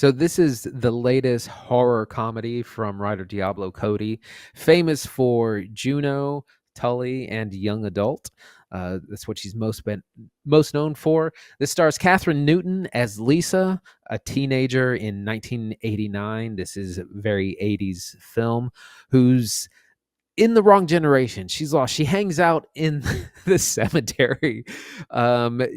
So this is the latest horror comedy from writer Diablo Cody, famous for Juno, Tully, and Young Adult. That's what she's most known for. This stars Catherine Newton as Lisa, a teenager in 1989. This is a very 80s film who's in the wrong generation. She's lost. She hangs out in the cemetery.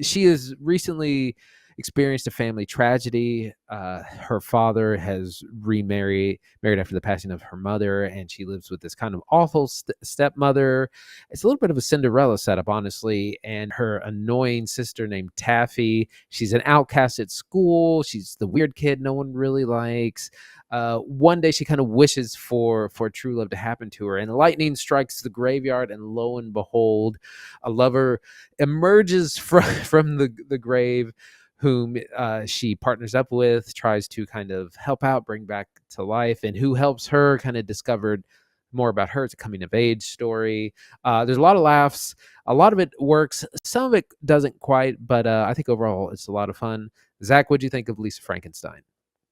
She has recently experienced a family tragedy. Her father has married after the passing of her mother, and she lives with this kind of awful stepmother. It's a little bit of a Cinderella setup, honestly, and her annoying sister named Taffy. She's an outcast at school. She's the weird kid no one really likes. One day she kind of wishes for true love to happen to her, and lightning strikes the graveyard, and lo and behold, a lover emerges from the grave, whom she partners up with, tries to kind of help out, bring back to life, and who helps her kind of discover more about her. It's a coming of age story. There's a lot of laughs. A lot of it works. Some of it doesn't quite, but I think overall it's a lot of fun. Zach, what'd you think of Lisa Frankenstein?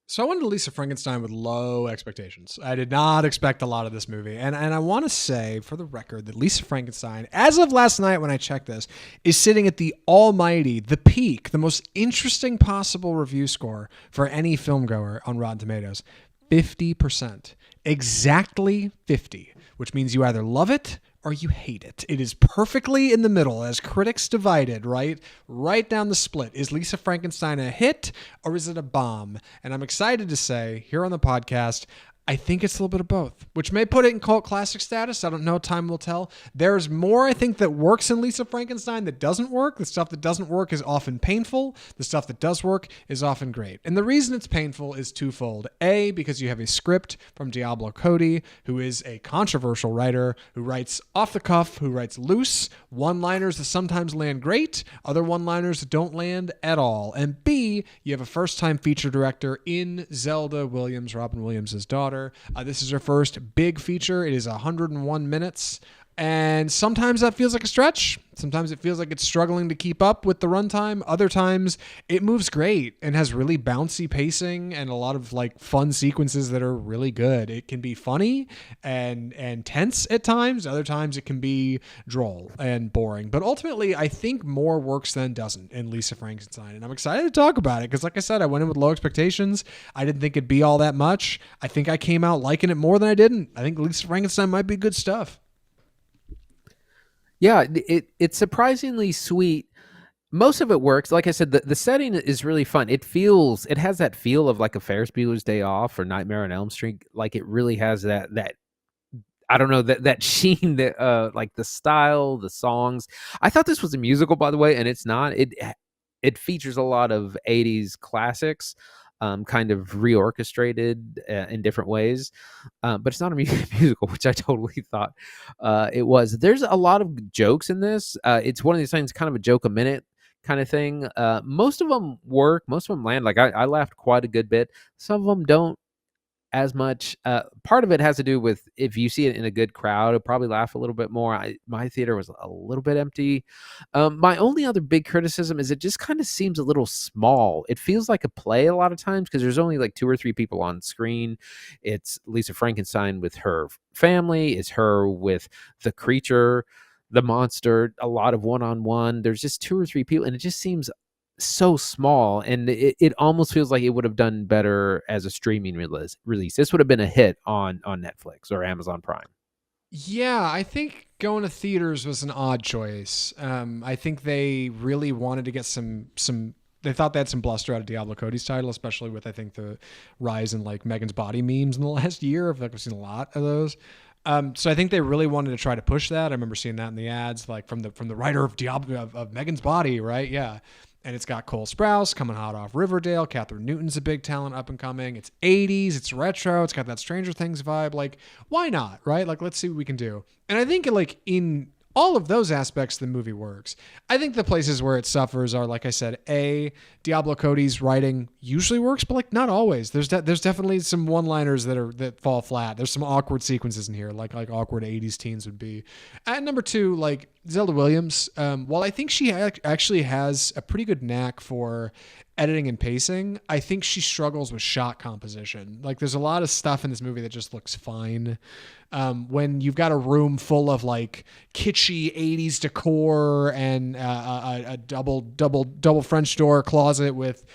So I went to Lisa Frankenstein with low expectations. I did not expect a lot of this movie. And I want to say, for the record, that Lisa Frankenstein, as of last night when I checked this, is sitting at the almighty, the peak, the most interesting possible review score for any film goer on Rotten Tomatoes. 50%. Exactly 50, which means you either love it or you hate it. It is perfectly in the middle, as critics divided, right? Right down the split. Is Lisa Frankenstein a hit or is it a bomb? And I'm excited to say here on the podcast, I think it's a little bit of both, which may put it in cult classic status. I don't know. Time will tell. There's more, I think, that works in Lisa Frankenstein that doesn't work. The stuff that doesn't work is often painful. The stuff that does work is often great. And the reason it's painful is twofold. A, because you have a script from Diablo Cody, who is a controversial writer, who writes off the cuff, who writes loose, one-liners that sometimes land great, other one-liners that don't land at all. And B, you have a first-time feature director in Zelda Williams, Robin Williams' daughter. This is her first big feature. It is 101 minutes. And sometimes that feels like a stretch. Sometimes it feels like it's struggling to keep up with the runtime. Other times it moves great and has really bouncy pacing and a lot of like fun sequences that are really good. It can be funny and tense at times. Other times it can be droll and boring. But ultimately, I think more works than doesn't in Lisa Frankenstein. And I'm excited to talk about it because, like I said, I went in with low expectations. I didn't think it'd be all that much. I think I came out liking it more than I didn't. I think Lisa Frankenstein might be good stuff. Yeah, it's surprisingly sweet. Most of it works. Like I said, the setting is really fun. It has that feel of like a Ferris Bueller's Day Off or Nightmare on Elm Street. Like it really has that I don't know, that sheen, that like the style, the songs. I thought this was a musical, by the way, and it's not. It features a lot of 80s classics, kind of reorchestrated in different ways. But it's not a musical, which I totally thought it was. There's a lot of jokes in this. It's one of these things, kind of a joke a minute kind of thing. Most of them work. Most of them land. Like I laughed quite a good bit. Some of them don't as much. Part of it has to do with if you see it in a good crowd, it'll probably laugh a little bit more. My theater was a little bit empty. My only other big criticism is it just kind of seems a little small. It feels like a play a lot of times because there's only like 2 or 3 people on screen. It's Lisa Frankenstein with her family. It's her with the creature, the monster, a lot of one-on-one. There's just 2 or 3 people, and it just seems so small, and it almost feels like it would have done better as a streaming release. This would have been a hit on Netflix or Amazon Prime. Yeah, I think going to theaters was an odd choice. I think they really wanted to get some. They thought they had some bluster out of Diablo Cody's title, especially with I think the rise in like Megan's body memes in the last year. I feel like I've seen a lot of those. So I think they really wanted to try to push that. I remember seeing that in the ads, like from the writer of Diablo of Megan's Body, right? Yeah. And it's got Cole Sprouse coming hot off Riverdale. Catherine Newton's a big talent up and coming. It's 80s. It's retro. It's got that Stranger Things vibe. Like, why not, right? Like, let's see what we can do. And I think like in all of those aspects, the movie works. I think the places where it suffers are, like I said, Diablo Cody's writing usually works, but like not always. There's definitely some one-liners that fall flat. There's some awkward sequences in here, like awkward 80s teens would be. And number 2, like Zelda Williams, while I think she actually has a pretty good knack for editing and pacing, I think she struggles with shot composition. Like there's a lot of stuff in this movie that just looks fine. When you've got a room full of like kitschy 80s decor and a double French door closet with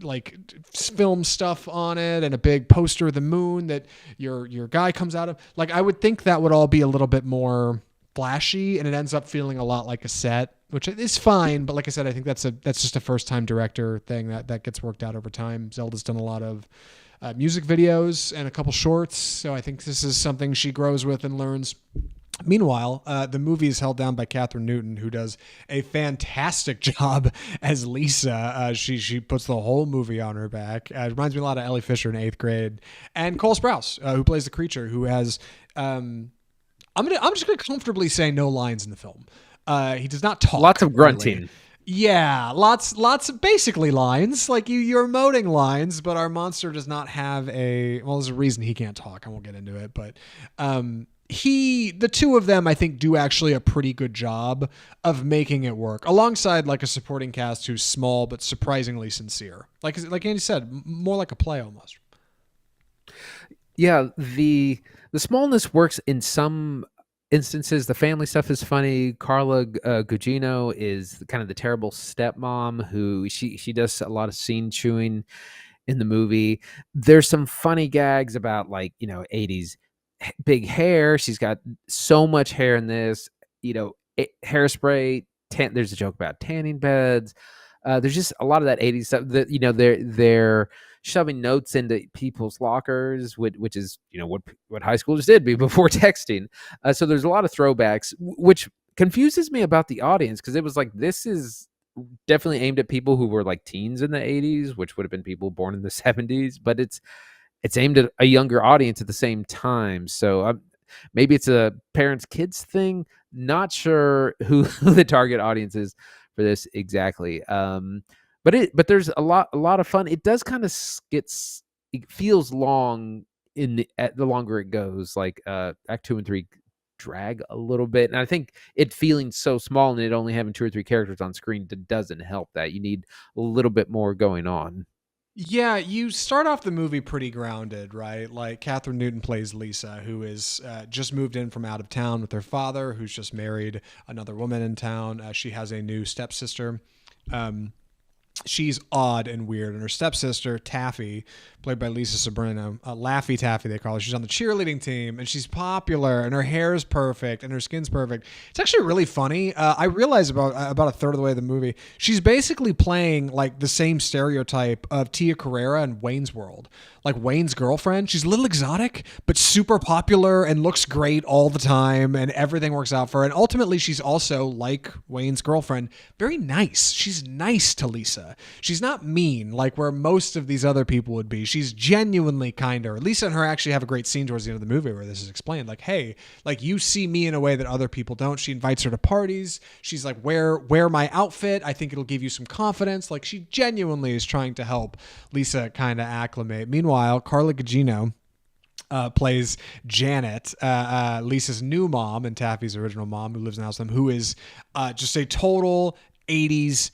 like film stuff on it and a big poster of the moon that your guy comes out of, like I would think that would all be a little bit more flashy, and it ends up feeling a lot like a set, which is fine. But like I said, I think that's just a first time director thing that gets worked out over time. Zelda's done a lot of music videos and a couple shorts, so I think this is something she grows with and learns. Meanwhile, the movie is held down by Catherine Newton, who does a fantastic job as Lisa. She puts the whole movie on her back. It reminds me a lot of Ellie Fisher in 8th grade, and Cole Sprouse, who plays the creature, who has I'm just gonna comfortably say no lines in the film. He does not talk. Lots of grunting. Really. Yeah, lots of basically lines. Like you're emoting lines, but our monster does not have a. Well, there's a reason he can't talk. I won't get into it, but the two of them, I think, do actually a pretty good job of making it work, alongside like a supporting cast who's small but surprisingly sincere. Like Andy said, more like a play almost. Yeah, the smallness works in some instances. The family stuff is funny. Carla Gugino is kind of the terrible stepmom who she does a lot of scene chewing in the movie. There's some funny gags about, like, 80s big hair. She's got so much hair in this, hairspray. There's a joke about tanning beds. There's just a lot of that 80s stuff that, they're shoving notes into people's lockers, which is, what high schoolers did before texting. So there's a lot of throwbacks, which confuses me about the audience, because it was like, this is definitely aimed at people who were like teens in the 80s, which would have been people born in the 70s, but it's aimed at a younger audience at the same time. So maybe it's a parents kids thing. Not sure who the target audience is for this exactly. But there's a lot of fun. It does kind of it feels long the longer it goes. Like Act 2 and 3 drag a little bit, and I think it feeling so small and it only having 2 or 3 characters on screen doesn't help that. You need a little bit more going on. Yeah, you start off the movie pretty grounded, right? Like Catherine Newton plays Lisa, who is just moved in from out of town with her father, who's just married another woman in town. She has a new stepsister. She's odd and weird, and her stepsister Taffy, played by Lisa Sabrino, Laffy Taffy they call her. She's on the cheerleading team, and she's popular, and her hair is perfect, and her skin's perfect. It's actually really funny. I realized about a third of the way of the movie, she's basically playing like the same stereotype of Tia Carrere in Wayne's World, like Wayne's girlfriend. She's a little exotic, but super popular and looks great all the time, and everything works out for her. And ultimately, she's also, like Wayne's girlfriend, very nice. She's nice to Lisa. She's not mean like where most of these other people would be. She's genuinely kinder. Lisa and her actually have a great scene towards the end of the movie where this is explained. Like, hey, like you see me in a way that other people don't. She invites her to parties. She's like, wear my outfit. I think it'll give you some confidence. Like she genuinely is trying to help Lisa kind of acclimate. Meanwhile, Carla Gugino plays Janet, Lisa's new mom and Taffy's original mom, who lives in the house with them, who is just a total 80s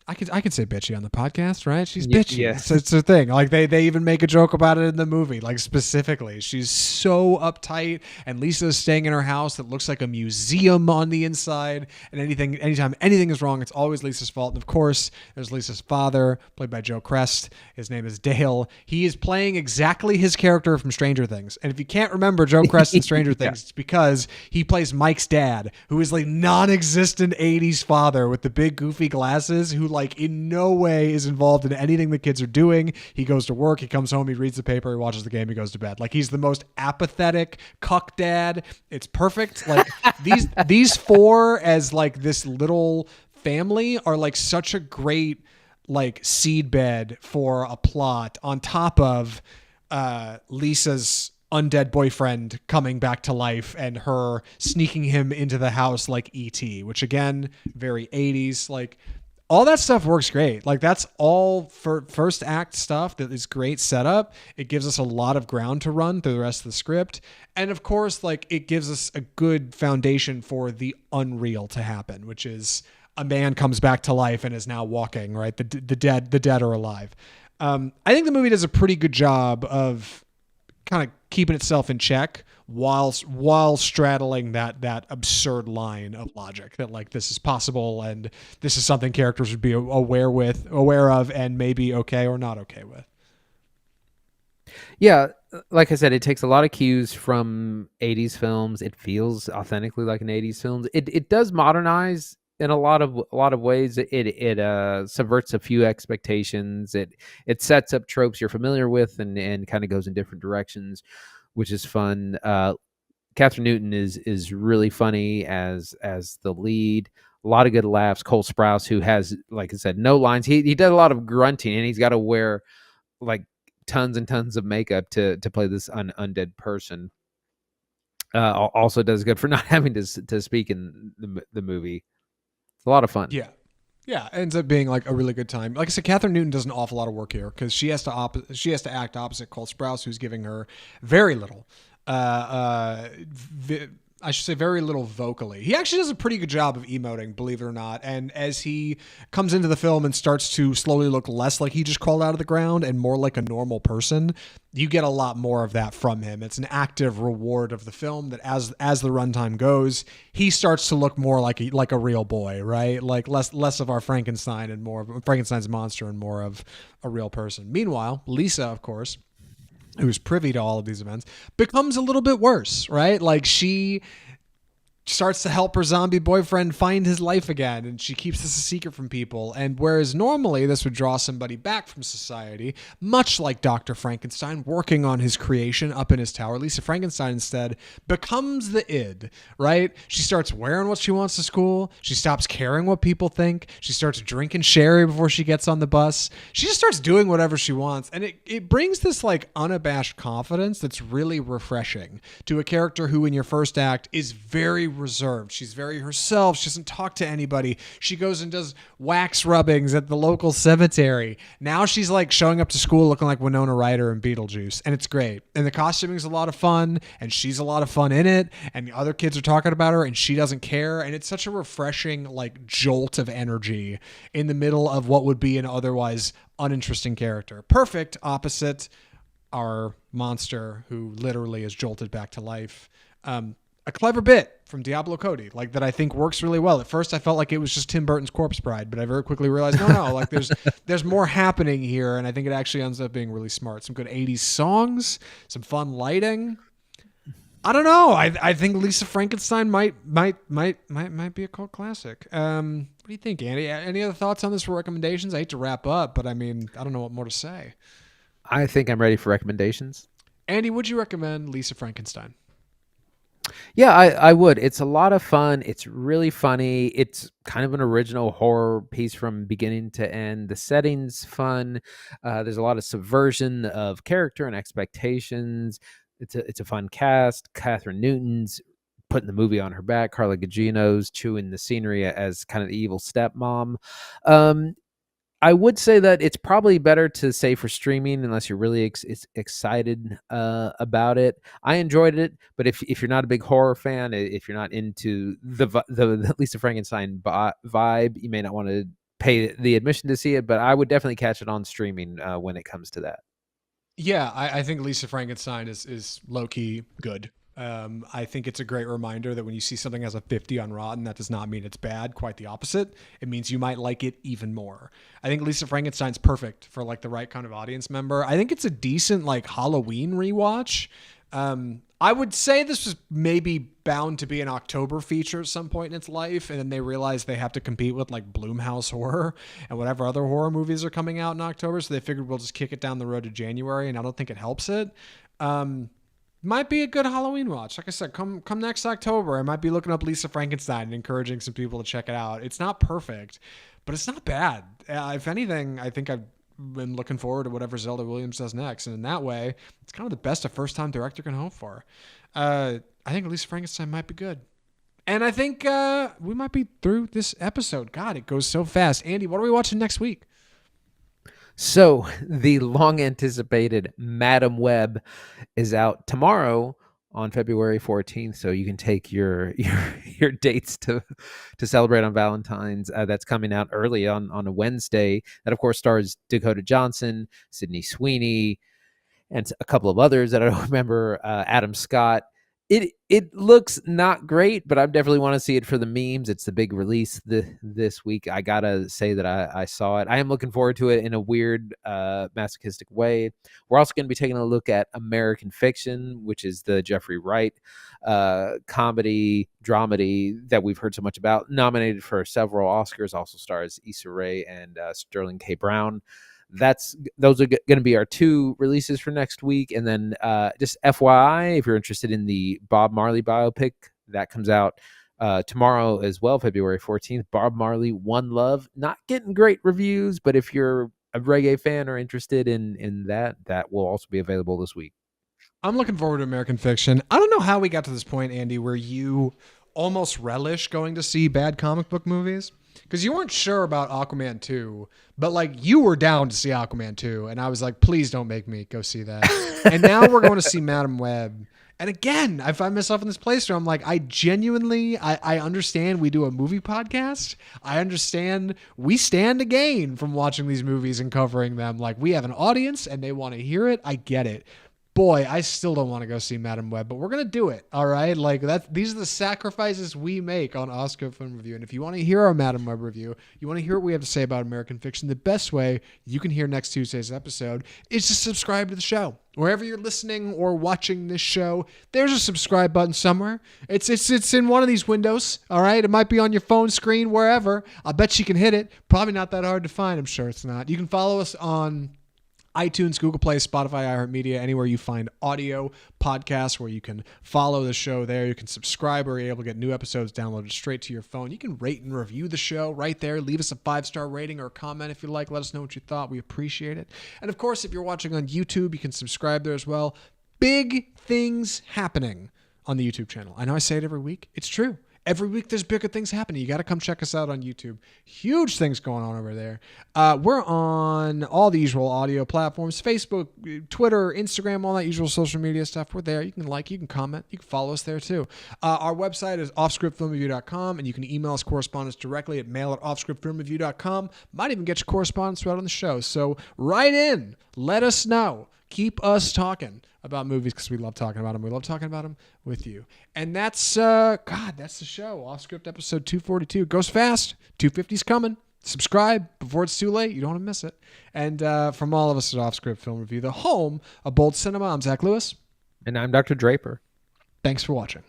I could say bitchy on the podcast, right? She's bitchy. Yes. It's her thing. Like they even make a joke about it in the movie, like specifically. She's so uptight, and Lisa's staying in her house that looks like a museum on the inside. And anytime anything is wrong, it's always Lisa's fault. And of course, there's Lisa's father, played by Joe Crest. His name is Dale. He is playing exactly his character from Stranger Things. And if you can't remember Joe Crest in Stranger Things, it's because he plays Mike's dad, who is like non-existent 80s father with the big goofy glasses, who like in no way is involved in anything the kids are doing. He goes to work, he comes home, he reads the paper, he watches the game, he goes to bed. Like he's the most apathetic cuck dad. It's perfect. Like these four as like this little family are like such a great like seedbed for a plot on top of Lisa's undead boyfriend coming back to life and her sneaking him into the house like E.T., which again, very 80s. Like all that stuff works great. Like that's all for first act stuff that is great setup. It gives us a lot of ground to run through the rest of the script. And of course, like it gives us a good foundation for the unreal to happen, which is a man comes back to life and is now walking, right? The dead are alive. I think the movie does a pretty good job of kind of keeping itself in check while straddling that absurd line of logic that like this is possible and this is something characters would be aware of and maybe okay or not okay with. Yeah, like I said, it takes a lot of cues from 80s films. It feels authentically like an 80s film. It does modernize in a lot of ways. It subverts a few expectations. It sets up tropes you're familiar with and kind of goes in different directions, which is fun. Catherine Newton is really funny as the lead. A lot of good laughs. Cole Sprouse, who has, like I said, no lines. He does a lot of grunting, and he's got to wear like tons and tons of makeup to play this undead person. Also does good for not having to speak in the movie. It's a lot of fun. Yeah. Yeah, it ends up being like a really good time. Like I said, Catherine Newton does an awful lot of work here because she has to act opposite Cole Sprouse, who's giving her very little I should say very little vocally. He actually does a pretty good job of emoting, believe it or not. And as he comes into the film and starts to slowly look less like he just crawled out of the ground and more like a normal person, you get a lot more of that from him. It's an active reward of the film that as the runtime goes, he starts to look more like a real boy, right? Like less of our Frankenstein and more of Frankenstein's monster and more of a real person. Meanwhile, Lisa, of course, who's privy to all of these events, becomes a little bit worse, right? Like she starts to help her zombie boyfriend find his life again, and she keeps this a secret from people. And whereas normally this would draw somebody back from society, much like Dr. Frankenstein working on his creation up in his tower, Lisa Frankenstein instead becomes the id, right? She starts wearing what she wants to school. She stops caring what people think. She starts drinking sherry before she gets on the bus. She just starts doing whatever she wants. And it brings this like unabashed confidence that's really refreshing to a character who in your first act is very reserved. She's very herself. She doesn't talk to anybody. She goes and does wax rubbings at the local cemetery. Now she's like showing up to school looking like Winona Ryder and Beetlejuice, and it's great. And the costuming is a lot of fun, and she's a lot of fun in it, and the other kids are talking about her, and she doesn't care, and it's such a refreshing like jolt of energy in the middle of what would be an otherwise uninteresting character. Perfect opposite our monster who literally is jolted back to life. A clever bit from Diablo Cody, like that I think works really well. At first I felt like it was just Tim Burton's Corpse Bride, but I very quickly realized, no, like there's more happening here. And I think it actually ends up being really smart. Some good 80s songs, some fun lighting. I don't know. I think Lisa Frankenstein might be a cult classic. What do you think, Andy? Any other thoughts on this for recommendations? I hate to wrap up, but I mean, I don't know what more to say. I think I'm ready for recommendations. Andy, would you recommend Lisa Frankenstein? Yeah, I would. It's a lot of fun. It's really funny. It's kind of an original horror piece from beginning to end. The setting's fun. There's a lot of subversion of character and expectations. It's a fun cast. Catherine Newton's putting the movie on her back. Carla Gugino's chewing the scenery as kind of the evil stepmom. I would say that it's probably better to say for streaming unless you're really excited about it. I enjoyed it, but if you're not a big horror fan, if you're not into the Lisa Frankenstein vibe, you may not want to pay the admission to see it. But I would definitely catch it on streaming when it comes to that. Yeah, I think Lisa Frankenstein is low key good. I think it's a great reminder that when you see something has a 50 on Rotten, that does not mean it's bad. Quite the opposite. It means you might like it even more. I think Lisa Frankenstein's perfect for like the right kind of audience member. I think it's a decent like Halloween rewatch. I would say this was maybe bound to be an October feature at some point in its life, and then they realized they have to compete with like Blumhouse horror and whatever other horror movies are coming out in October, so they figured we'll just kick it down the road to January, and I don't think it helps it. Might be a good Halloween watch. Like I said, come next October, I might be looking up Lisa Frankenstein and encouraging some people to check it out. It's not perfect, but it's not bad. If anything, I think I've been looking forward to whatever Zelda Williams does next. And in that way, it's kind of the best a first-time director can hope for. I think Lisa Frankenstein might be good. And I think we might be through this episode. God, it goes so fast. Andy, what are we watching next week? So the long anticipated Madam Web is out tomorrow on February 14th, so you can take your dates to celebrate on Valentine's. That's coming out early on a Wednesday. That of course stars Dakota Johnson, Sydney Sweeney, and a couple of others that I don't remember. Adam Scott. It looks not great, but I definitely want to see it for the memes. It's the big release this week. I gotta say that I saw it. I am looking forward to it in a weird masochistic way. We're also going to be taking a look at American Fiction, which is the Jeffrey Wright comedy dramedy that we've heard so much about. Nominated for several Oscars. Also stars Issa Rae and Sterling K. Brown. Those are going to be our two releases for next week. And then just FYI, if you're interested in the Bob Marley biopic, that comes out tomorrow as well, February 14th. Bob Marley, One Love. Not getting great reviews, but if you're a reggae fan or interested in that will also be available this week. I'm looking forward to American Fiction. I don't know how we got to this point, Andy, where you almost relish going to see bad comic book movies. Because you weren't sure about Aquaman 2, but like you were down to see Aquaman 2. And I was like, please don't make me go see that. And now we're going to see Madam Web. And again, I find myself in this place where I'm like, I genuinely, I understand we do a movie podcast. I understand we stand to gain from watching these movies and covering them. Like we have an audience and they want to hear it. I get it. Boy, I still don't want to go see Madam Web, but we're going to do it. All right. Like these are the sacrifices we make on Oscar Film Review. And if you want to hear our Madam Web review, you want to hear what we have to say about American Fiction, the best way you can hear next Tuesday's episode is to subscribe to the show. Wherever you're listening or watching this show, there's a subscribe button somewhere. It's in one of these windows. All right. It might be on your phone screen, wherever. I bet you can hit it. Probably not that hard to find. I'm sure it's not. You can follow us on iTunes, Google Play, Spotify, iHeartMedia, anywhere you find audio podcasts where you can follow the show there. You can subscribe or you're able to get new episodes downloaded straight to your phone. You can rate and review the show right there. Leave us a 5-star rating or a comment if you like. Let us know what you thought. We appreciate it. And of course, if you're watching on YouTube, you can subscribe there as well. Big things happening on the YouTube channel. I know I say it every week. It's true. Every week there's bigger things happening. You got to come check us out on YouTube. Huge things going on over there. We're on all the usual audio platforms, Facebook, Twitter, Instagram, all that usual social media stuff. We're there. You can like, you can comment, you can follow us there too. Our website is offscriptfilmreview.com, and you can email us correspondence directly at mail@offscriptfilmreview.com. Might even get your correspondence right on the show. So write in. Let us know. Keep us talking about movies because we love talking about them. We love talking about them with you. And that's, that's the show. Off Script episode 242. Goes fast. 250's coming. Subscribe before it's too late. You don't want to miss it. And from all of us at Off Script Film Review, the home of bold cinema, I'm Zach Lewis. And I'm Dr. Draper. Thanks for watching.